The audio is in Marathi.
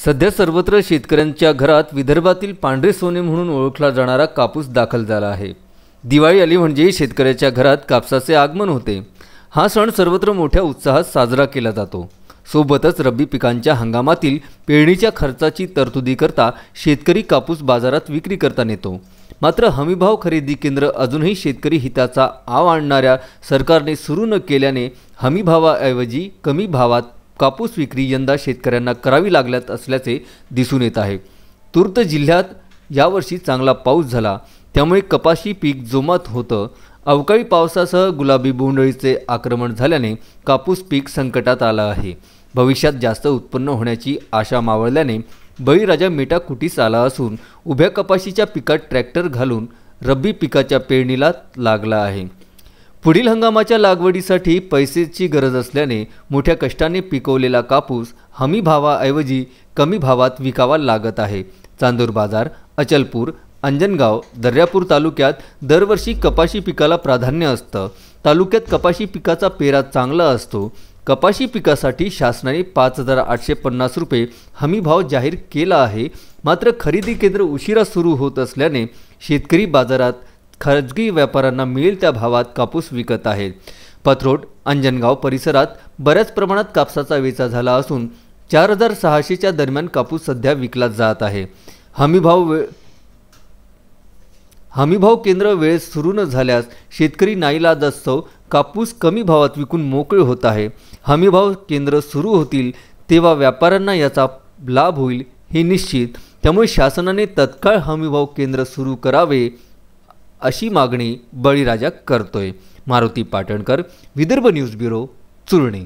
सध्या सर्वत्र शेतकऱ्यांच्या घरात विदर्भातील पांढरे सोने म्हणून ओळखला जाणारा कापूस दाखल झाला आहे। दिवाळी आली म्हणजे शेतकऱ्याच्या घरात कापसाचे आगमन होते। हा सण सर्वत्र मोठ्या उत्साहात साजरा केला जातो। सोबतच रब्बी पिकांच्या हंगामातील पेरणीच्या खर्चाची तरतुदी करता शेतकरी कापूस बाजारात विक्री करता नेतो। मात्र हमीभाव खरेदी केंद्र अजूनही शेतकरी हिताचा आव आणणाऱ्या सरकारने सुरू न केल्याने हमीभावाऐवजी कमी भावात कापूस विक्री यंदा शेतकऱ्यांना करावी लागल्यात असल्याचे दिसून येत आहे। तूर्त जिल्ह्यात यावर्षी चांगला पाऊस झाला, त्यामुळे कपाशी पीक जोमात होतं। अवकाळी पावसासह गुलाबी बोंडअळीचे आक्रमण झाल्याने कापूस पीक संकटात आलं आहे। भविष्यात जास्त उत्पन्न होण्याची आशा मावळल्याने बळीराजा मेटाकुटीस आला असून उभ्या कपाशीच्या पिकात ट्रॅक्टर घालून रब्बी पिकाच्या पेरणीला लागला आहे। पुढील हंगामाच्या लागवडीसाठी पैशाची गरज असल्याने मोठ्या कष्टाने पिकवलेला कापूस हमी भावाऐवजी कमी भावात विकावा लागत आहे। चांदूर बाजार, अचलपूर, अंजनगाव, दर्यापूर तालुक्यात दरवर्षी कपाशी पिकाला प्राधान्य असतं। तालुक्यात कपाशी पिकाचा पेरा चांगला असतो। कपाशी पिकासाठी शासनाने 5,850 रुपये हमी भाव जाहीर केला आहे। मात्र खरेदी केंद्र उशिरा सुरू होत असल्याने शेतकरी बाजारात खाजगी व्यापाऱ्यांना मिळेल त्या भावात कापूस विकत आहेत। पथरोट, अंजनगाव परिसरात बऱ्याच प्रमाणात कापसाचा वेचा झाला असून 4,600च्या दरम्यान कापूस सध्या विकला जात आहे। हमीभाव केंद्र वेळ सुरू न झाल्यास शेतकरी नाईलाजास्तव कापूस कमी भावात विकून मोकळे होत आहे। हमीभाव केंद्र सुरू होतील तेव्हा व्यापाऱ्यांना याचा लाभ होईल हे निश्चित। त्यामुळे शासनाने तत्काळ हमीभाव केंद्र सुरू करावे अशी मागणी बळीराजा करतोय। Maruti Patankar, Vidarbha news bureau, Churni.